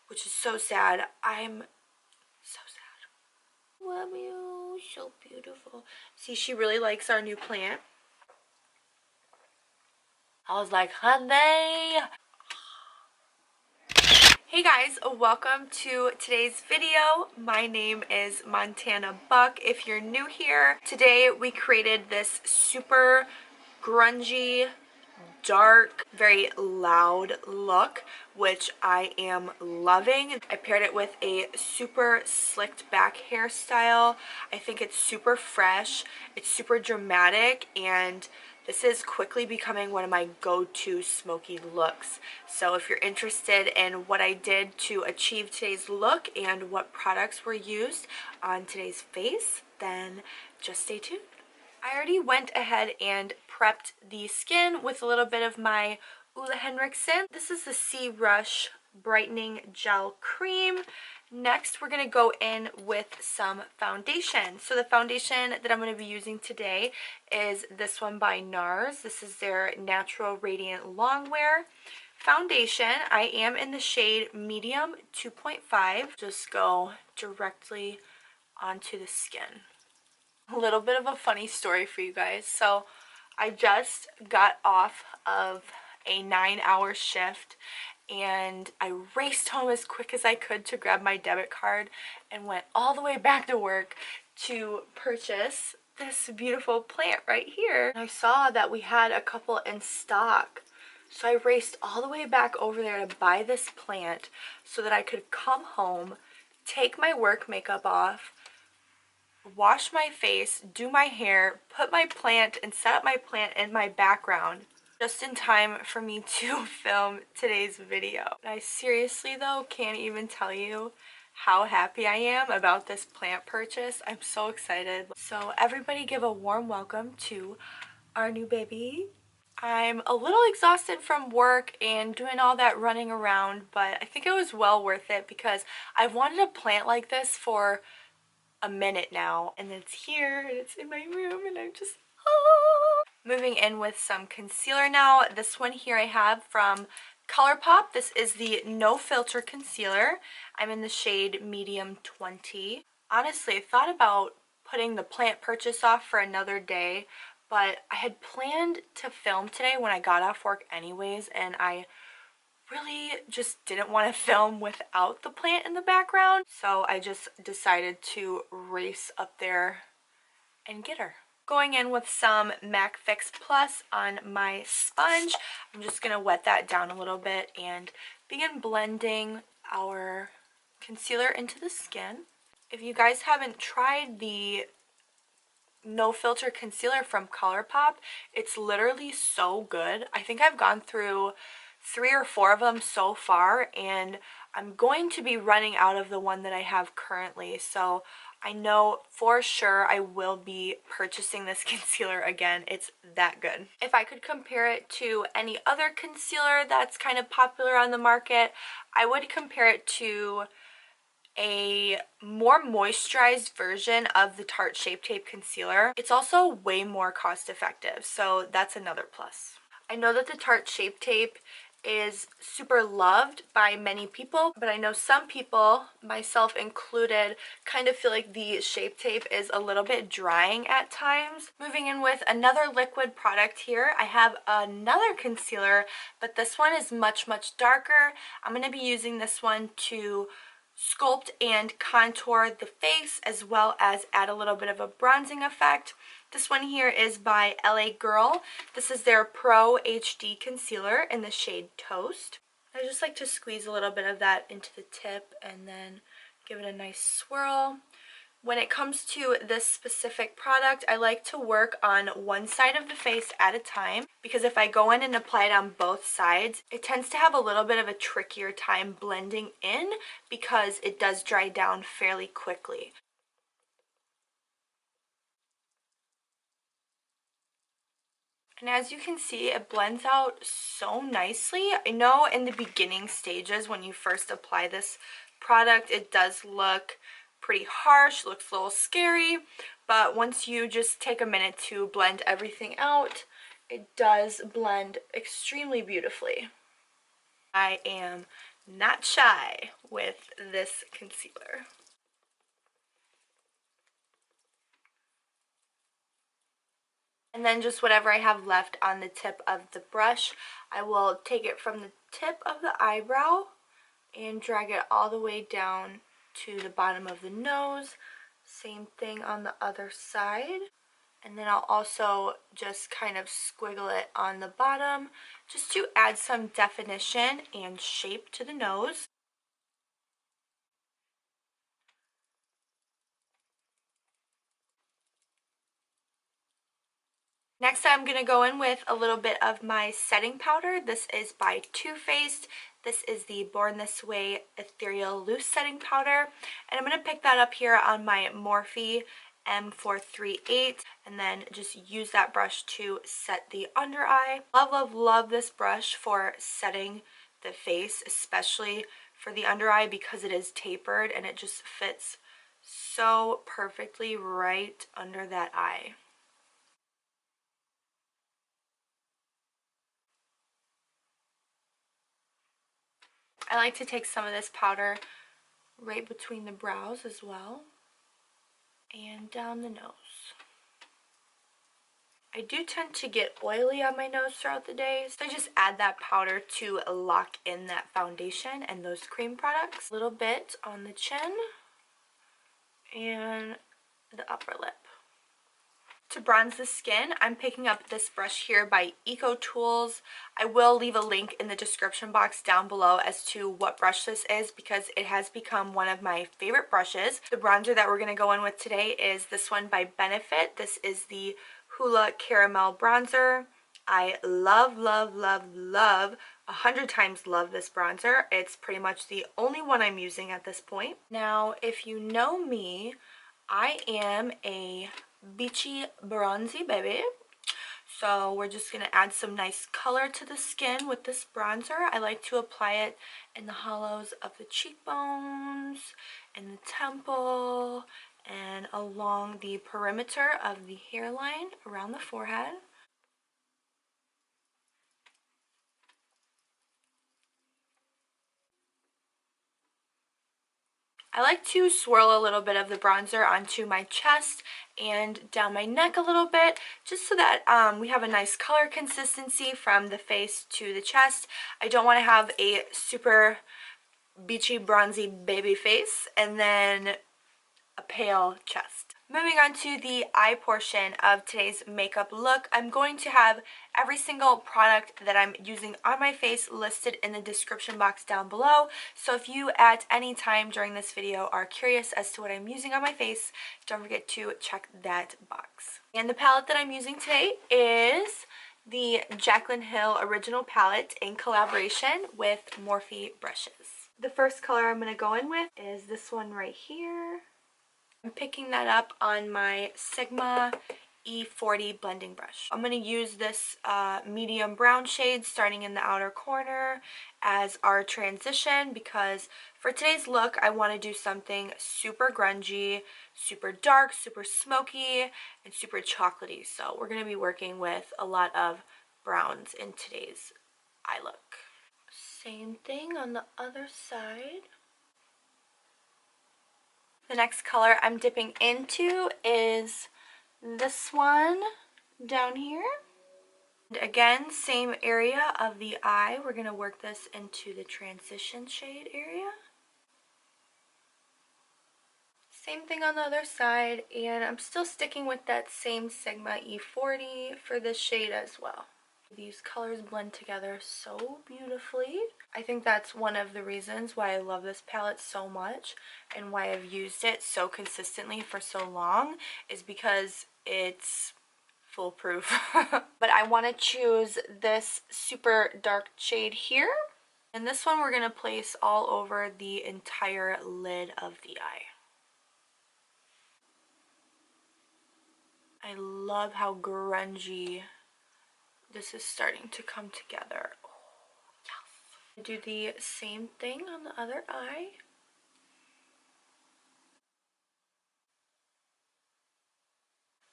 which is so sad. I'm so sad. Love you. So beautiful. See, she really likes our new plant. I was like, honey. Hey guys, welcome to today's video. My name is Montana Buck. If you're new here, today we created this super grungy, dark, very loud look, which I am loving. I paired it with a super slicked back hairstyle. I think it's super fresh, it's super dramatic, and this is quickly becoming one of my go-to smoky looks. So if you're interested in what I did to achieve today's look and what products were used on today's face, then just stay tuned. I already went ahead and prepped the skin with a little bit of my Ole Henriksen. This is the C Rush Brightening Gel Cream. Next, we're going to go in with some foundation. So the foundation that I'm going to be using today is this one by NARS. This is their Natural Radiant Longwear foundation. I am in the shade Medium 2.5. Just go directly onto the skin. A little bit of a funny story for you guys. So I just got off of a 9-hour shift and I raced home as quick as I could to grab my debit card and went all the way back to work to purchase this beautiful plant right here. I saw that we had a couple in stock, so I raced all the way back over there to buy this plant so that I could come home, take my work makeup off, wash my face, do my hair, put my plant and set up my plant in my background just in time for me to film today's video. I seriously though can't even tell you how happy I am about this plant purchase. I'm so excited. So everybody give a warm welcome to our new baby. I'm a little exhausted from work and doing all that running around, but I think it was well worth it because I've wanted a plant like this for a minute now, and it's here and it's in my room and I'm just Moving in with some concealer now. This one here I have from ColourPop. This is the No Filter Concealer. I'm in the shade Medium 20. Honestly, I thought about putting the plant purchase off for another day, but I had planned to film today when I got off work anyways, and I really just didn't want to film without the plant in the background, so I just decided to race up there and get her. Going in with some MAC Fix Plus on my sponge. I'm just going to wet that down a little bit and begin blending our concealer into the skin. If you guys haven't tried the No Filter Concealer from ColourPop, it's literally so good. I think I've gone through 3 or 4 of them so far, and I'm going to be running out of the one that I have currently, so I know for sure I will be purchasing this concealer again. It's that good. If I could compare it to any other concealer that's kind of popular on the market, I would compare it to a more moisturized version of the Tarte Shape Tape concealer. It's also way more cost effective, so that's another plus. I know that the Tarte Shape Tape is super loved by many people, but I know some people, myself included, kind of feel like the Shape Tape is a little bit drying at times. Moving in with another liquid product here, I have another concealer, but this one is much darker. I'm going to be using this one to sculpt and contour the face as well as add a little bit of a bronzing effect. This one here is by LA Girl. This is their Pro HD Concealer in the shade Toast. I just like to squeeze a little bit of that into the tip and then give it a nice swirl. When it comes to this specific product, I like to work on one side of the face at a time, because if I go in and apply it on both sides, it tends to have a little bit of a trickier time blending in because it does dry down fairly quickly. And as you can see, it blends out so nicely. I know in the beginning stages when you first apply this product, it does look pretty harsh, looks a little scary, but once you just take a minute to blend everything out, it does blend extremely beautifully. I am not shy with this concealer. And then just whatever I have left on the tip of the brush, I will take it from the tip of the eyebrow and drag it all the way down to the bottom of the nose. Same thing on the other side. And then I'll also just kind of squiggle it on the bottom just to add some definition and shape to the nose. Next, I'm going to go in with a little bit of my setting powder. This is by Too Faced. This is the Born This Way Ethereal Loose Setting Powder. And I'm going to pick that up here on my Morphe M438 and then just use that brush to set the under eye. Love, love, love this brush for setting the face, especially for the under eye because it is tapered and it just fits so perfectly right under that eye. I like to take some of this powder right between the brows as well and down the nose. I do tend to get oily on my nose throughout the day, so I just add that powder to lock in that foundation and those cream products. A little bit on the chin and the upper lip. To bronze the skin, I'm picking up this brush here by Eco Tools. I will leave a link in the description box down below as to what brush this is because it has become one of my favorite brushes. The bronzer that we're going to go in with today is this one by Benefit. This is the Hoola Caramel Bronzer. I love, love, love, love, 100 times love this bronzer. It's pretty much the only one I'm using at this point. Now, if you know me, I am a beachy bronzy baby, so we're just going to add some nice color to the skin with this bronzer. I like to apply it in the hollows of the cheekbones, in the temple, and along the perimeter of the hairline around the forehead. I like to swirl a little bit of the bronzer onto my chest and down my neck a little bit, just so that we have a nice color consistency from the face to the chest. I don't want to have a super beachy bronzy baby face and then a pale chest. Moving on to the eye portion of today's makeup look, I'm going to have every single product that I'm using on my face listed in the description box down below. So if you at any time during this video are curious as to what I'm using on my face, don't forget to check that box. And the palette that I'm using today is the Jaclyn Hill Original Palette in collaboration with Morphe brushes. The first color I'm going to go in with is this one right here. I'm picking that up on my Sigma E40 blending brush. I'm going to use this medium brown shade starting in the outer corner as our transition because for today's look I want to do something super grungy, super dark, super smoky, and super chocolatey. So we're going to be working with a lot of browns in today's eye look. Same thing on the other side. The next color I'm dipping into is this one down here. And again, same area of the eye. We're going to work this into the transition shade area. Same thing on the other side, and I'm still sticking with that same Sigma E40 for this shade as well. These colors blend together so beautifully. I think that's one of the reasons why I love this palette so much and why I've used it so consistently for so long is because it's foolproof. But I want to choose this super dark shade here. And this one we're going to place all over the entire lid of the eye. I love how grungy this is starting to come together. Oh, yes. Do the same thing on the other eye.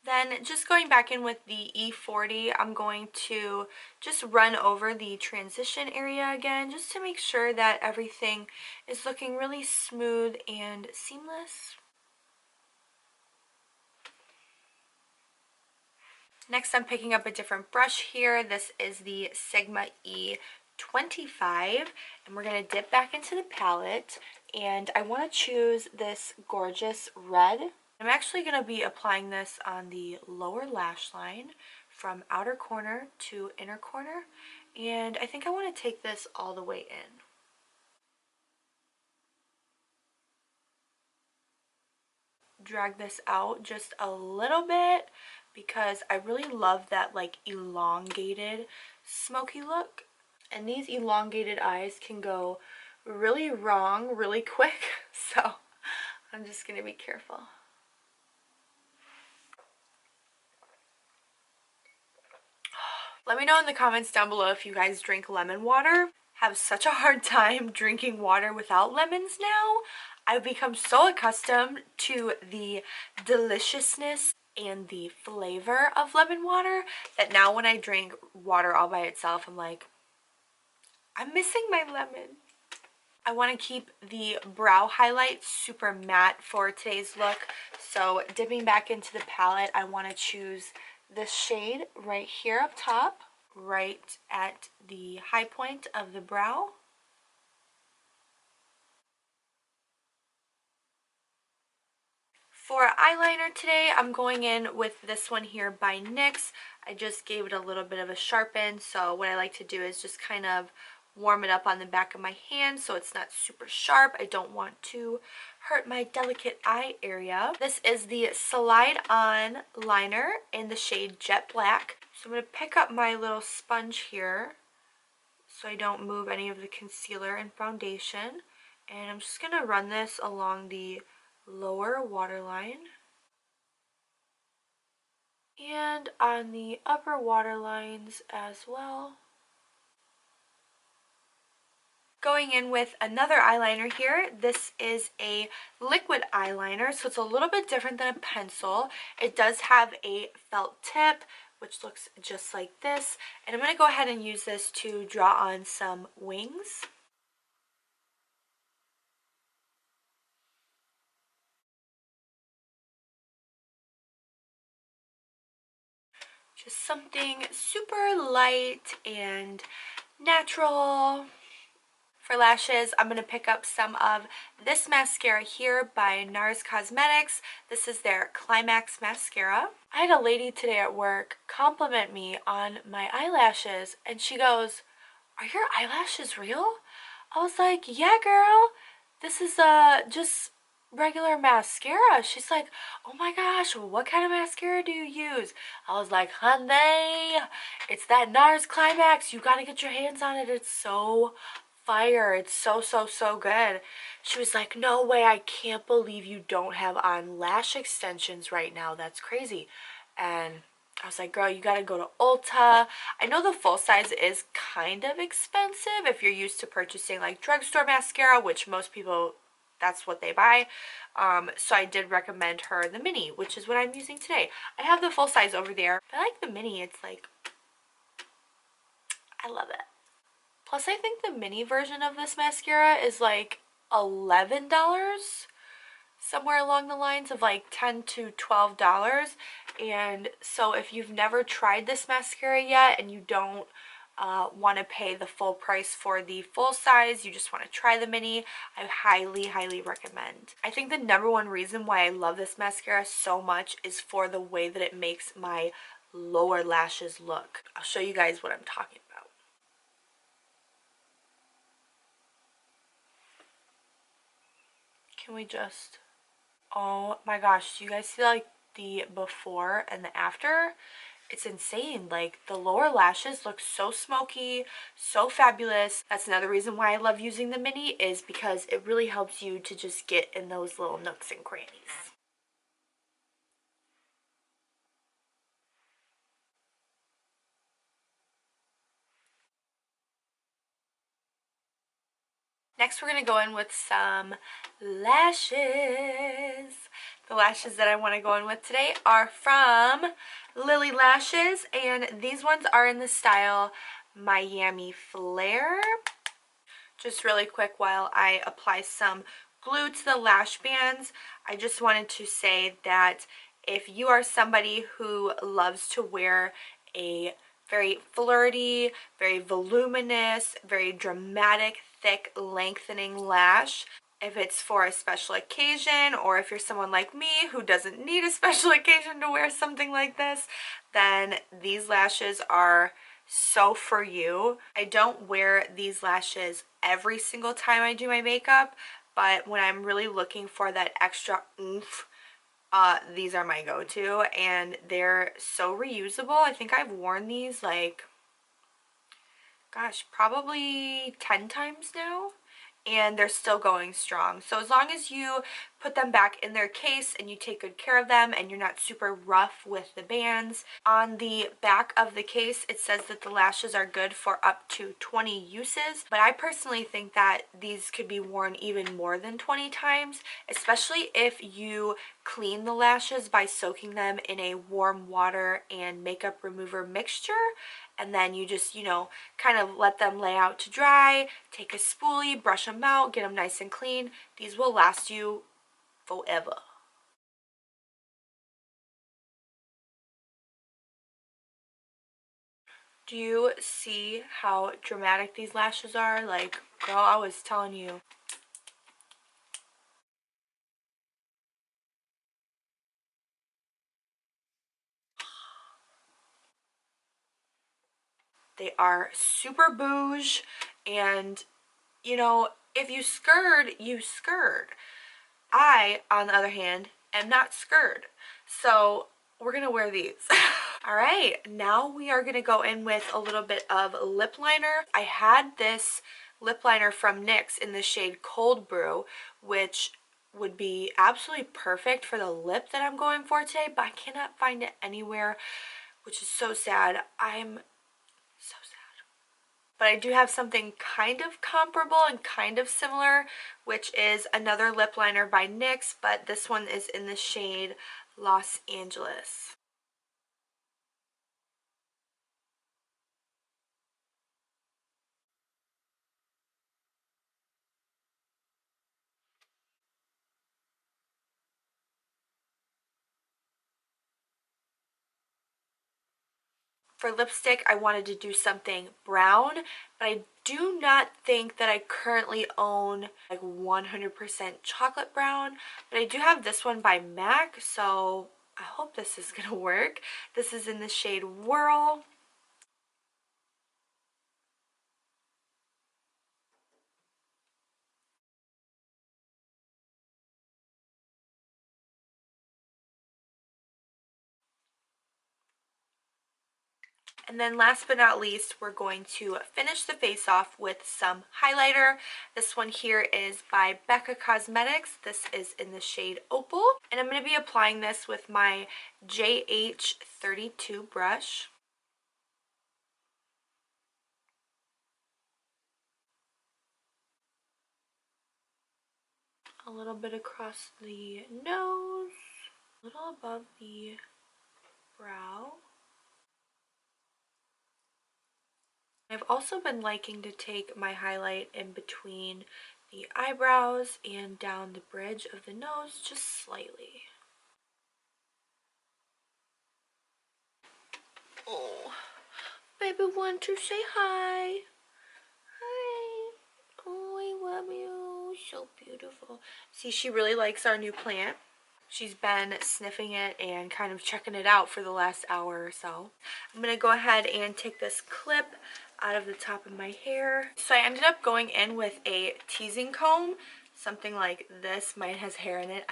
Then just going back in with the E40, I'm going to just run over the transition area again just to make sure that everything is looking really smooth and seamless. Next, I'm picking up a different brush here. This is the Sigma E25, and we're going to dip back into the palette, and I want to choose this gorgeous red. I'm actually going to be applying this on the lower lash line from outer corner to inner corner, and I think I want to take this all the way in. Drag this out just a little bit because I really love that like elongated smoky look, and these elongated eyes can go really wrong really quick, so I'm just gonna be careful. Let me know in the comments down below if you guys drink lemon water. Have such a hard time drinking water without lemons now. I've become so accustomed to the deliciousness and the flavor of lemon water that now when I drink water all by itself, I'm like, I'm missing my lemon. I want to keep the brow highlight super matte for today's look, so dipping back into the palette, I want to choose this shade right here up top, right at the high point of the brow. For eyeliner today, I'm going in with this one here by NYX. I just gave it a little bit of a sharpen, so what I like to do is just kind of warm it up on the back of my hand so it's not super sharp. I don't want to hurt my delicate eye area. This is the Slide On liner in the shade Jet Black. So I'm going to pick up my little sponge here so I don't move any of the concealer and foundation. And I'm just going to run this along the lower waterline and on the upper waterlines as well. Going in with another eyeliner here. This is a liquid eyeliner, so it's a little bit different than a pencil. It does have a felt tip, which looks just like this. And I'm going to go ahead and use this to draw on some wings. Just something super light and natural. For lashes, I'm going to pick up some of this mascara here by NARS Cosmetics. This is their Climax Mascara. I had a lady today at work compliment me on my eyelashes, and she goes, "Are your eyelashes real?" I was like, "Yeah, girl. This is just regular mascara." She's like, "Oh my gosh, what kind of mascara do you use?" I was like, "Honey, it's that NARS Climax. You gotta get your hands on it. It's so fire. It's so good." She was like, "No way, I can't believe you don't have on lash extensions right now. That's crazy." And I was like, "Girl, you gotta go to Ulta." I know the full size is kind of expensive if you're used to purchasing like drugstore mascara, which most people, that's what they buy. So I did recommend her the mini, which is what I'm using today. I have the full size over there, but I like the mini. It's like, I love it. Plus, I think the mini version of this mascara is like $11, somewhere along the lines of like $10 to $12. And so if you've never tried this mascara yet and you don't want to pay the full price for the full size, you just want to try the mini, I highly recommend. I think the number one reason why I love this mascara so much is for the way that it makes my lower lashes look. I'll show you guys what I'm talking about. Can we just, oh my gosh, do you guys see like the before and the after? It's insane. Like the lower lashes look so smoky, so fabulous. That's another reason why I love using the mini, is because it really helps you to just get in those little nooks and crannies. Next, we're going to go in with some lashes. The lashes that I want to go in with today are from Lily Lashes, and these ones are in the style Miami Flare. Just really quick, while I apply some glue to the lash bands, I just wanted to say that if you are somebody who loves to wear a very flirty, very voluminous, very dramatic, thick, lengthening lash, if it's for a special occasion, or if you're someone like me who doesn't need a special occasion to wear something like this, then these lashes are so for you. I don't wear these lashes every single time I do my makeup, but when I'm really looking for that extra oomph, these are my go-to, and they're so reusable. I think I've worn these like, gosh, probably 10 times now, and they're still going strong. So as long as you put them back in their case and you take good care of them and you're not super rough with the bands. On the back of the case, it says that the lashes are good for up to 20 uses, but I personally think that these could be worn even more than 20 times, especially if you clean the lashes by soaking them in a warm water and makeup remover mixture, and then you just, you know, kind of let them lay out to dry, take a spoolie, brush them out, get them nice and clean. These will last you forever. Do you see how dramatic these lashes are? Like, girl, I was telling you. They are super bouge, and, you know, if you skirred, you skirred. I, on the other hand, am not skirred. So we're gonna wear these. All right, now we are gonna go in with a little bit of lip liner. I had this lip liner from NYX in the shade Cold Brew, which would be absolutely perfect for the lip that I'm going for today, but I cannot find it anywhere, which is so sad. I'm so sad. But I do have something kind of comparable and kind of similar, which is another lip liner by NYX, but this one is in the shade Los Angeles. For lipstick, I wanted to do something brown, but I do not think that I currently own like 100% chocolate brown, but I do have this one by MAC, so I hope this is gonna work. This is in the shade Whirl. And then last but not least, we're going to finish the face off with some highlighter. This one here is by Becca Cosmetics. This is in the shade Opal. And I'm going to be applying this with my JH32 brush. A little bit across the nose, a little above the brow. I've also been liking to take my highlight in between the eyebrows and down the bridge of the nose just slightly. Oh, baby, want to say hi? Hi. Oh, I love you. So beautiful. See, she really likes our new plant. She's been sniffing it and kind of checking it out for the last hour or so. I'm going to go ahead and take this clip out of the top of my hair. So I ended up going in with a teasing comb, something like this. Mine has hair in it.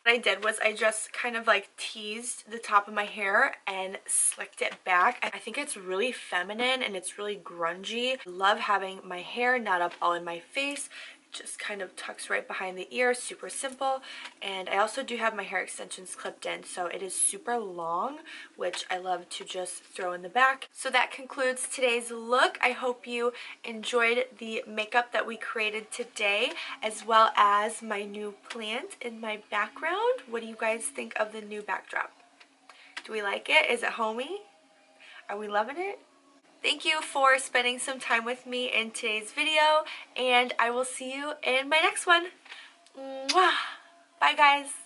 What I did was I just kind of like teased the top of my hair and slicked it back. I think it's really feminine and it's really grungy. I love having my hair not up all in my face. just kind of tucks right behind the ear, super simple. And I also do have my hair extensions clipped in, so it is super long, which I love to just throw in the back. So that concludes today's look. I hope you enjoyed the makeup that we created today, as well as my new plant in my background. What do you guys think of the new backdrop? Do we like it? Is it homey? Are we loving it? Thank you for spending some time with me in today's video, and I will see you in my next one. Mwah! Bye, guys.